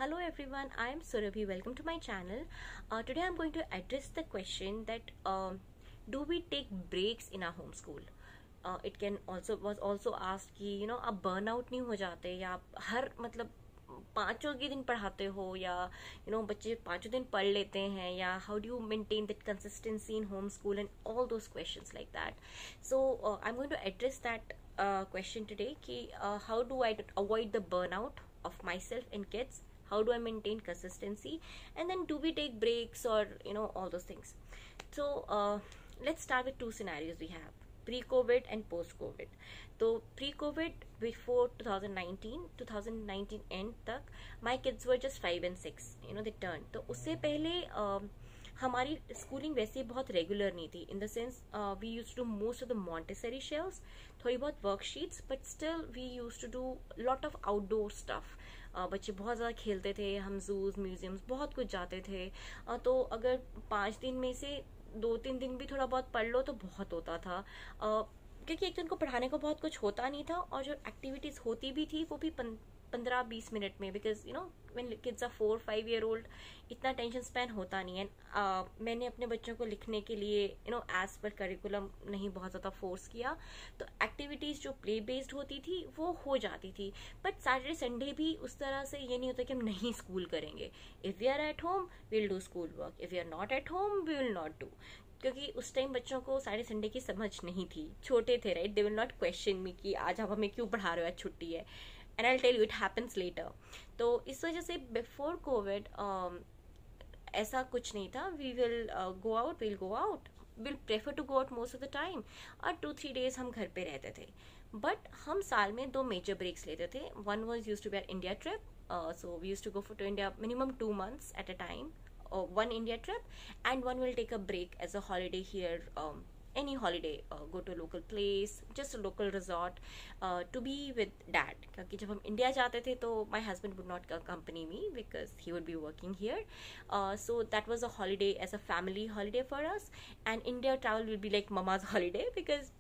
Hello everyone, I am Surabhi. Welcome to my channel. Today I'm going to address the question that do we take breaks in our homeschool? It can also was also asked कि आप burnout नहीं हो जाते या आप हर मतलब पांचों के दिन पढ़ाते हो या बच्चे पांचों दिन पढ़ लेते हैं या how do you maintain that consistency in homeschool and all those questions like that. So I'm going to address that question today कि how do I avoid the burnout of myself and kids. How do I maintain consistency, and then do we take breaks or all those things. So let's start with two scenarios we have: pre-COVID and post-COVID. So pre-COVID, before 2019 end तक my kids were just 5 and 6, they turned. तो उससे पहले हमारी schooling वैसे बहुत regular नहीं थी in the sense we use to most of the Montessori shells, थोड़ी बहुत worksheets, but still we use to do lot of outdoor stuff. बच्चे बहुत ज़्यादा खेलते थे, हम जूज म्यूजियम्स बहुत कुछ जाते थे. तो अगर 5 दिन में से 2-3 दिन भी थोड़ा बहुत पढ़ लो तो बहुत होता था, क्योंकि एक तो उनको पढ़ाने को बहुत कुछ होता नहीं था और जो एक्टिविटीज़ होती भी थी वो भी 15-20 मिनट में, because when kids are 4-5 year old इतना टेंशन स्पैन होता नहीं है. मैंने अपने बच्चों को लिखने के लिए एज पर करिकुलम नहीं बहुत ज़्यादा फोर्स किया, तो एक्टिविटीज़ जो प्ले बेस्ड होती थी वो हो जाती थी. बट सैटरडे संडे भी उस तरह से ये नहीं होता कि हम नहीं स्कूल करेंगे. If we are at home will do school work, if we are not at home we will not do. क्योंकि उस टाइम बच्चों को सैटरडे संडे की समझ नहीं थी, छोटे थे, right. They will not question me कि आज आप हमें क्यों पढ़ा रहे हो, आज छुट्टी है. And I tell you it happens later. तो इस वजह से बिफोर कोविड ऐसा कुछ नहीं था. We will go out, will go out, will prefer to go out most of the time, और 2-3 डेज हम घर पे रहते थे. बट हम साल में 2 मेजर ब्रेक्स लेते थे. One was use to be our India trip, so we use to go to India minimum 2 months at a time, one India trip, and one will take a break as a holiday here. Any holiday, go to a local place, just a local resort, to be with dad. क्योंकि जब हम India जाते थे तो my husband would not accompany me because he would be working here. So that was a holiday, as a family holiday for us. And India travel will be like mama's holiday because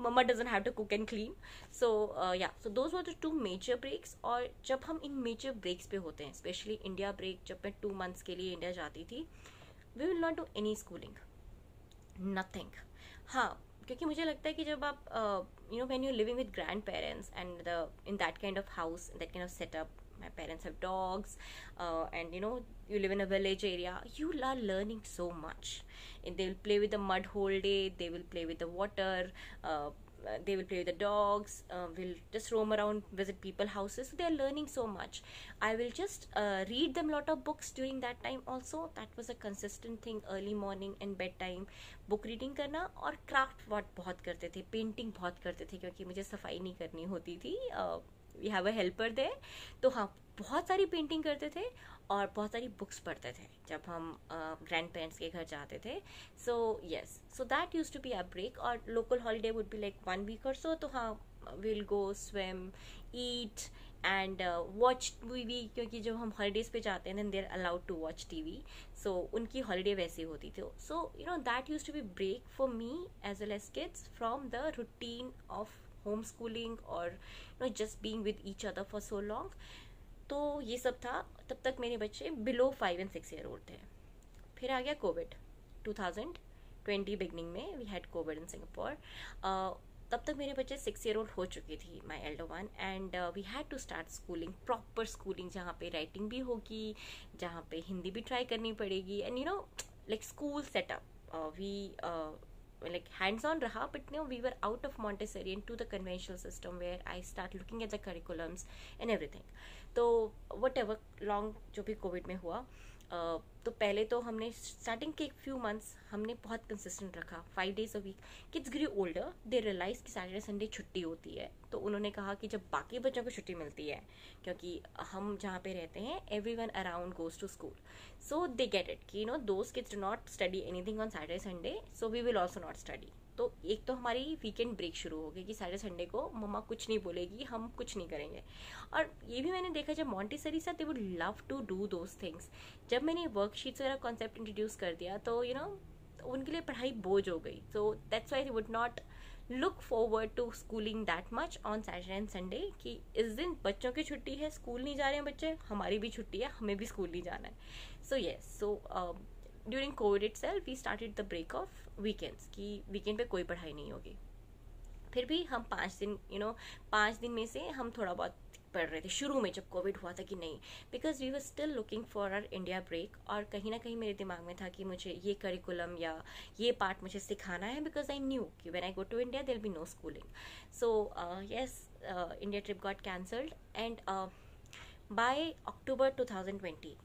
mama doesn't have to cook and clean. So so those were the 2 major breaks. और जब हम इन major breaks पे होते हैं, especially India break, जब मैं 2 months के लिए इंडिया जाती थी, we will not do any schooling. Nothing. हाँ, क्योंकि मुझे लगता है कि जब आप when you're living with grandparents and in that kind of house, that kind of setup, my parents have dogs, and you live in a village area, you are learning so much. And they will play with the mud whole day, they will play with the water, they will play with the dogs, will just roam around, visit people houses, so they are learning so much. I will just read them lot of books during that time also. That was a consistent thing, early morning and bedtime book reading करना. और craft बहुत करते थे, painting बहुत करते थे, क्योंकि मुझे सफाई नहीं करनी होती थी. We have a helper there. तो हाँ, बहुत सारी पेंटिंग करते थे और बहुत सारी बुक्स पढ़ते थे जब हम ग्रैंड पेरेंट्स के घर जाते थे. So yes, so that use to be a break. और local holiday would be like 1 week or so. तो हाँ, will go swim, eat and watch TV, क्योंकि जब हम हॉलीडेज पे जाते हैं then they are allowed to watch TV. So उनकी हॉलीडे वैसे होती थी. So that use to be break for me as well as kids from the routine of homeschooling or just being with each other for so long. तो ये सब था. तब तक मेरे बच्चे बिलो 5 and 6 year old थे. फिर आ गया कोविड 2020 बिगनिंग में. We had Covid in Singapore. तब तक मेरे बच्चे 6 year old हो चुकी थी, my elder one, and we had to start schooling, proper schooling, जहाँ पे राइटिंग भी होगी, जहाँ पे हिंदी भी ट्राई करनी पड़ेगी, and like school setup. We like hands-on raha, but we were out of Montessori into the conventional system where I start looking at the curriculums and everything. तो whatever long जो भी कोविड में हुआ, तो पहले तो हमने स्टार्टिंग के फ्यू मंथ्स हमने बहुत कंसिस्टेंट रखा, 5 days a week. Kids grew older, they realise कि सैटरडे संडे छुट्टी होती है, तो उन्होंने कहा कि जब बाकी बच्चों को छुट्टी मिलती है, क्योंकि हम जहाँ पे रहते हैं everyone around goes to school, so they get it कि those kids do not study anything on Saturday Sunday, so we will also not study. तो एक तो हमारी वीकेंड ब्रेक शुरू हो गई कि सैटरडे संडे को मम्मा कुछ नहीं बोलेगी, हम कुछ नहीं करेंगे. और ये भी मैंने देखा जब मॉन्टेसरी से, they would love to do those things. जब मैंने वर्कशीट्स वगैरह कॉन्सेप्ट इंट्रोड्यूस कर दिया तो उनके लिए पढ़ाई बोझ हो गई. So that's why they would not look forward to schooling that much on Saturday and Sunday कि इस दिन बच्चों की छुट्टी है, स्कूल नहीं जा रहे हैं बच्चे, हमारी भी छुट्टी है, हमें भी स्कूल नहीं जाना है. So yes, so during Covid itself we started the break of weekends कि वीकेंड पे कोई पढ़ाई नहीं होगी. फिर भी हम 5 दिन 5 दिन में से हम थोड़ा बहुत पढ़ रहे थे शुरू में जब कोविड हुआ था कि नहीं, because we were still looking for our India break. और कहीं ना कहीं मेरे दिमाग में था कि मुझे ये करिकुलम या ये पार्ट मुझे सिखाना है, बिकॉज आई न्यू कि when I go to India there be no schooling. So yes, India trip got cancelled and by October 2020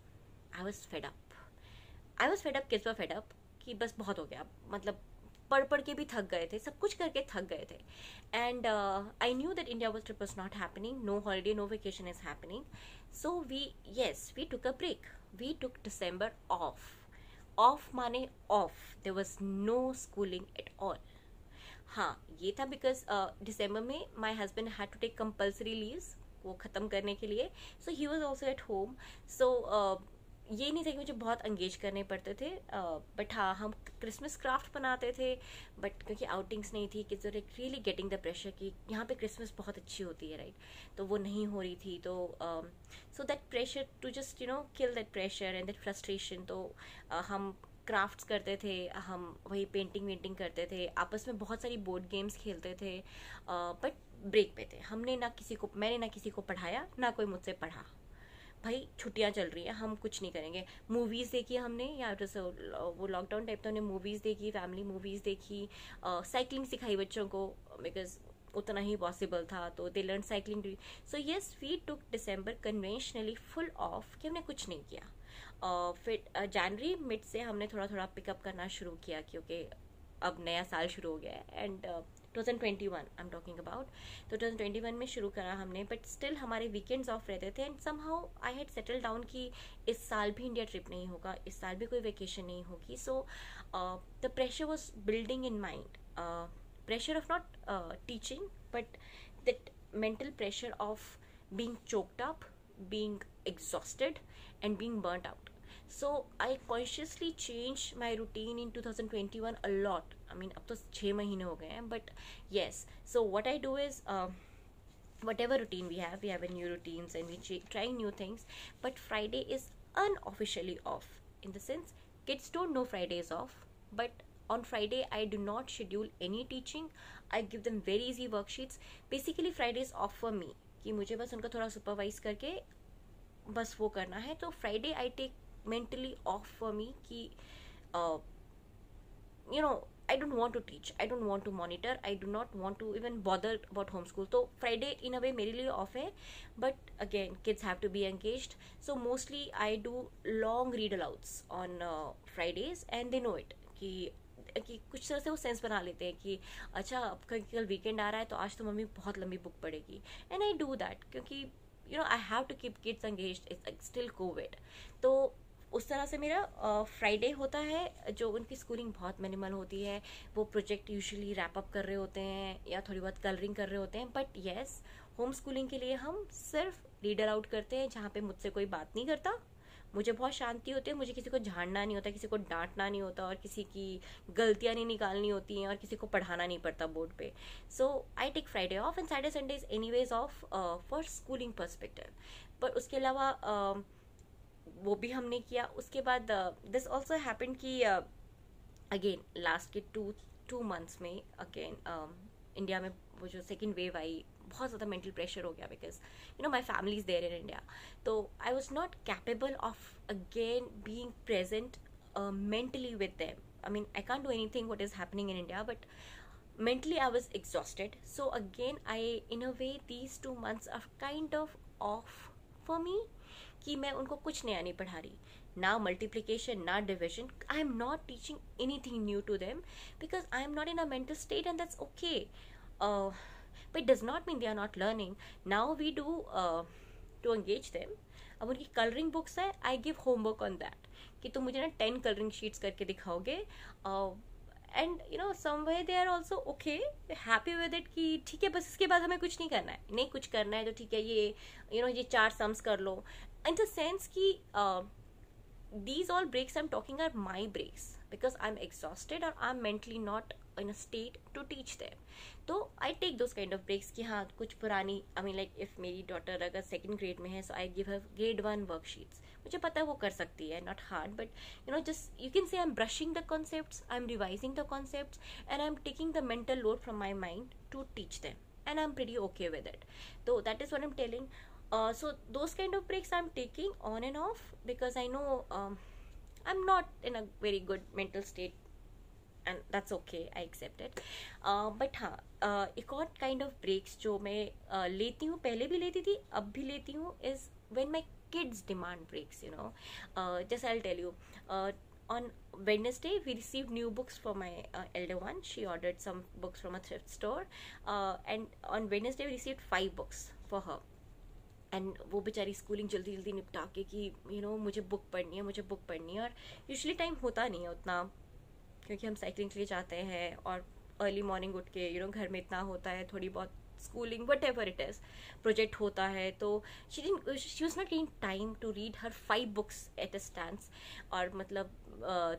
I was fed up. Kids were fed up कि बस बहुत हो गया, मतलब पढ़ पढ़ के भी थक गए थे, सब कुछ करके थक गए थे. And I knew that India trip was not happening, no holiday, no vacation is happening. So we took a break. We took December off माने off, there was no schooling at all. हाँ, ये था because दिसंबर में my husband had to take compulsory leaves वो ख़त्म करने के लिए. So he was also at home. So ये नहीं था कि मुझे बहुत एंगेज करने पड़ते थे, बट हाँ, हम क्रिसमस क्राफ्ट बनाते थे. बट क्योंकि आउटिंग्स नहीं थी, kids were really getting the pressure कि यहाँ पे क्रिसमस बहुत अच्छी होती है, राइट, तो वो नहीं हो रही थी. तो so that pressure to just kill that pressure and that frustration, तो हम क्राफ्ट्स करते थे, हम वही पेंटिंग करते थे, आपस में बहुत सारी बोर्ड गेम्स खेलते थे. बट ब्रेक पे थे, मैंने ना किसी को पढ़ाया, ना कोई मुझसे पढ़ा. भाई छुट्टियां चल रही हैं, हम कुछ नहीं करेंगे. मूवीज़ देखी हमने, या जैसे वो लॉकडाउन टाइप, तो हमने मूवीज़ देखी, फैमिली मूवीज़ देखी, साइकिलिंग सिखाई बच्चों को बिकॉज उतना ही पॉसिबल था, तो they learn cycling. So yes, we took December conventionally full off कि हमने कुछ नहीं किया. फिर जनवरी मिड से हमने थोड़ा थोड़ा पिकअप करना शुरू किया, क्योंकि अब नया साल शुरू हो गया है. And 2021 I am talking about, तो 2021 में शुरू करा हमने. बट स्टिल हमारे वीकेंड्स ऑफ रहते थे. And somehow I had settle down कि इस साल भी इंडिया ट्रिप नहीं होगा, इस साल भी कोई वेकेशन नहीं होगी. So the pressure was building in mind, pressure of not teaching, but that mental pressure of being choked up, being exhausted, and being burnt out. So I consciously changed my routine in 2021 a lot. I mean, अब तो 6 महीने हो गए हैं, but yes. So what I do is, whatever routine we have a new routines and we trying new things. But Friday is unofficially off. In the sense, kids don't know Friday is off. But on Friday, I do not schedule any teaching. I give them very easy worksheets. Basically, Friday is off for me. कि मुझे बस उनका थोड़ा supervise करके बस वो करना है. तो Friday I take mentally off for me कि I don't want to teach, I don't want to monitor, I do not want to even bother about home school. तो फ्राइडे इन अ वे मेरे लिए off है. But again kids have to be engaged. So mostly I do long read alouds on Fridays and they know it कि कुछ तरह से वो sense बना लेते हैं कि अच्छा अब कल वीकेंड आ रहा है तो आज तो मम्मी बहुत लंबी बुक पढ़ेगी. एंड आई डू दैट क्योंकि I have to keep kids engaged, it's still COVID. तो उस तरह से मेरा फ्राइडे होता है, जो उनकी स्कूलिंग बहुत मिनिमल होती है. वो प्रोजेक्ट यूजुअली रैप अप कर रहे होते हैं या थोड़ी बहुत कलरिंग कर रहे होते हैं. बट येस, होम स्कूलिंग के लिए हम सिर्फ रीडर आउट करते हैं, जहाँ पे मुझसे कोई बात नहीं करता, मुझे बहुत शांति होती है, मुझे किसी को झाड़ना नहीं होता, किसी को डांटना नहीं होता, और किसी की गलतियां नहीं निकालनी होती हैं, और किसी को पढ़ाना नहीं पड़ता बोर्ड पे. So I take Friday off and Saturday Sunday is anyways off for schooling perspective. पर उसके अलावा वो भी हमने किया. उसके बाद दिस ऑल्सो हैपेंड कि अगेन लास्ट के टू मंथ्स में अगेन इंडिया में वो जो सेकेंड वेव आई, बहुत ज़्यादा मेंटल प्रेशर हो गया because my family is there in India. तो I was not capable of again being present mentally with them. I mean, I can't do anything what is happening in India, but mentally I was exhausted. So again, in a way, these 2 months are kind of off for me कि मैं उनको कुछ नया नहीं पढ़ा रही, ना multiplication, ना division. I am not teaching anything new to them because I am not in a mental state, and that's okay. But it does not mean they are not learning. Now we do to engage them. अब उनकी colouring books है, I give homework on that कि तुम मुझे ना 10 colouring sheets करके दिखाओगे. And someway they are also okay, happy with it कि ठीक है, बस इसके बाद हमें कुछ नहीं करना है. नहीं कुछ करना है तो ठीक है, ये ये 4 सम्स कर लो. इन द सेंस कि these all breaks I'm talking are my breaks because I'm exhausted or I'm mentally not in a state to teach them. तो I take those kind of breaks कि हाँ कुछ पुरानी, I mean like if मेरी daughter अगर second grade में है, so I give her grade 1 worksheets. मुझे पता है वो कर सकती है, not hard, but you know, just you can say I'm brushing the concepts, I'm revising the concepts, and I'm taking the mental load from my mind to teach them, and I'm pretty okay with it. So that is what I'm telling. So those kind of breaks I'm taking on and off because I know I'm not in a very good mental state, and that's okay, I accept it. But हाँ, एक और kind of breaks जो मैं लेती हूँ, पहले भी लेती थी, अब भी लेती हूँ, is when my kids demand breaks, you know. Just I'll tell you, on Wednesday we received new books for my elder one. She ordered some books from a thrift store, and on Wednesday we received 5 books for her. And वो बेचारी schooling जल्दी जल्दी निपटा के कि you no मुझे book पढ़नी है, मुझे बुक पढ़नी है, और यूजुअली टाइम होता नहीं है उतना क्योंकि हम साइकिलिंग के लिए जाते हैं और अर्ली मॉर्निंग उठ के यू नो घर में इतना होता है, थोड़ी बहुत schooling, whatever it is, project होता है, तो she was not getting time to read her 5 books at a stance. और मतलब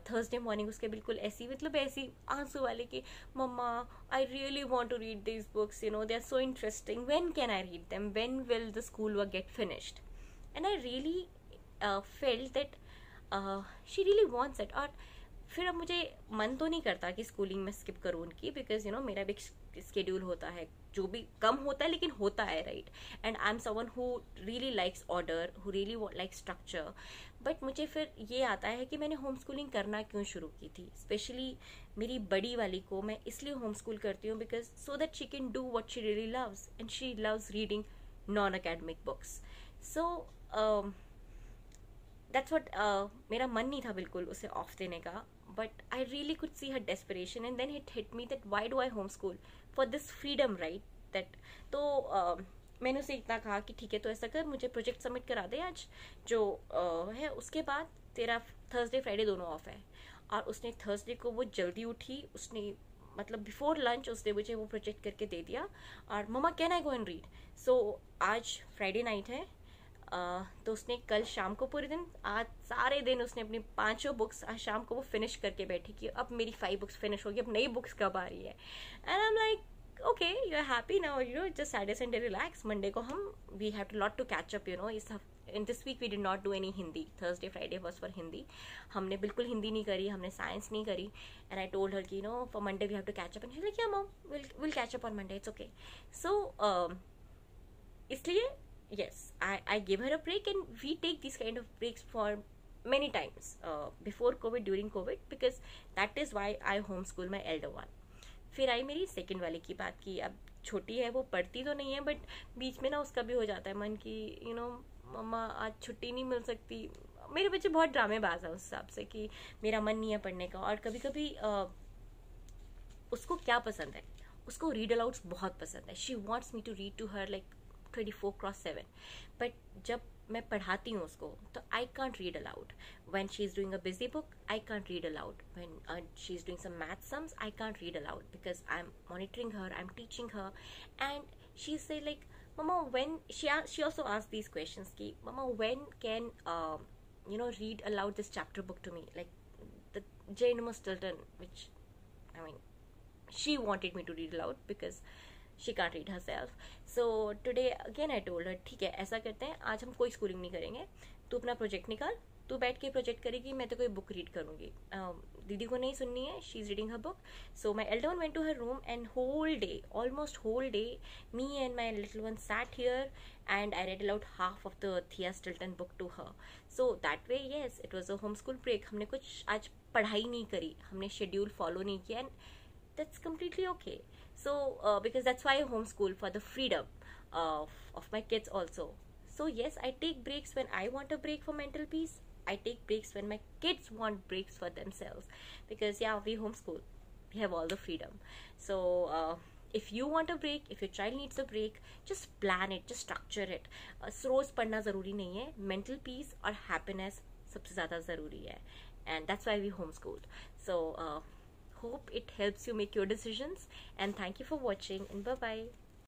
थर्सडे मॉर्निंग उसके बिल्कुल ऐसी मतलब ऐसी आंसू वाले कि mamma I really want to read this books, you know they are so interesting, when can I read them, when will the school work get finished. And I really felt that she really wants it. और फिर अब मुझे मन तो नहीं करता कि schooling में स्किप करूँ उनकी, बिकॉज यू नो मेरा भी स्केड्यूल होता है, जो भी कम होता है लेकिन होता है, right. And I am someone who really likes order, who really likes structure. But मुझे फिर ये आता है कि मैंने होम स्कूलिंग करना क्यों शुरू की थी. स्पेशली मेरी बड़ी वाली को मैं इसलिए होम स्कूल करती हूँ because so that she can do what she really loves, and she loves reading non academic books. So that's what. मेरा मन नहीं था बिल्कुल उसे ऑफ देने का, but I really could see her desperation, and then it hit me that why do I homeschool for this freedom, right? That तो मैंने उसे इतना कहा कि ठीक है तो ऐसा कर, मुझे प्रोजेक्ट सबमिट करा दे आज जो है, उसके बाद तेरा थर्सडे फ्राइडे दोनों ऑफ है. और उसने थर्सडे को वो जल्दी उठी, उसने मतलब बिफोर लंच उसने मुझे वो प्रोजेक्ट करके दे दिया, और mamma can I go and read. So आज फ्राइडे नाइट है, तो उसने कल शाम को पूरे दिन, आज सारे दिन उसने अपनी 5 बुक्स आज शाम को वो फिनिश करके बैठी कि अब मेरी 5 बुक्स फिनिश होगी, अब नई बुक्स कब आ रही है. And I am like okay, you are happy now, you know just Saturday Sunday relax. Monday को हम we have to lot to catch up, you know. In this week we did not do any Hindi. Thursday Friday was for Hindi. हमने बिल्कुल हिंदी नहीं करी, हमने science नहीं करी. And I told her कि you know for Monday we have to catch up, and she like ya mom will catch up on Monday, it's okay. So इसलिए yes, I give her a break, and we take these kind of breaks for many times before COVID, during COVID, because that is why I homeschool my elder one. फिर आई मेरी second वाले की बात की. अब छोटी है, वो पढ़ती तो नहीं है, बट बीच में ना उसका भी हो जाता है मन की यू नो मम्मा आज छुट्टी नहीं मिल सकती. मेरे बच्चे बहुत ड्रामेबाज है उस हिसाब से कि मेरा मन नहीं है पढ़ने का. और कभी कभी उसको क्या पसंद है, उसको रीड अलाउड्स बहुत पसंद है. She wants me to read to her like 24/7. But जब मैं पढ़ाती हूँ उसको तो I can't read aloud. When she is doing a busy book I can't read aloud. When she is doing some math sums I can't read aloud because I am monitoring her, I am teaching her. And she say like mama when she also asked these questions ki mama when can you know read aloud this chapter book to me, like the Jane Stilton, which I mean she wanted me to read aloud because she can't read herself. So today again I told her ठीक है ऐसा करते हैं, आज हम कोई schooling नहीं करेंगे, तू अपना प्रोजेक्ट निकाल, तू बैठ के प्रोजेक्ट करेगी, मैं तो कोई बुक रीड करूंगी. दीदी को नहीं सुननी है, she is reading her book. So my elder one went to her room and whole day, almost whole day, me and my little one sat here and I read aloud half of the Thea Stilton book to her. So that way yes, it was a homeschool break. हमने कुछ आज पढ़ाई नहीं करी, हमने schedule follow नहीं किया, and that's completely okay. So because that's why I homeschool, for the freedom of my kids also. So yes, I take breaks when I want a break for mental peace. I take breaks when my kids want breaks for themselves, because yeah, we homeschool, we have all the freedom. So if you want a break, if your child needs a break, just plan it, just structure it. रोज पढ़ना ज़रूरी नहीं है, mental peace और happiness सबसे ज़्यादा ज़रूरी है, and that's why we homeschooled. So hope it helps you make your decisions, and thank you for watching, and bye bye.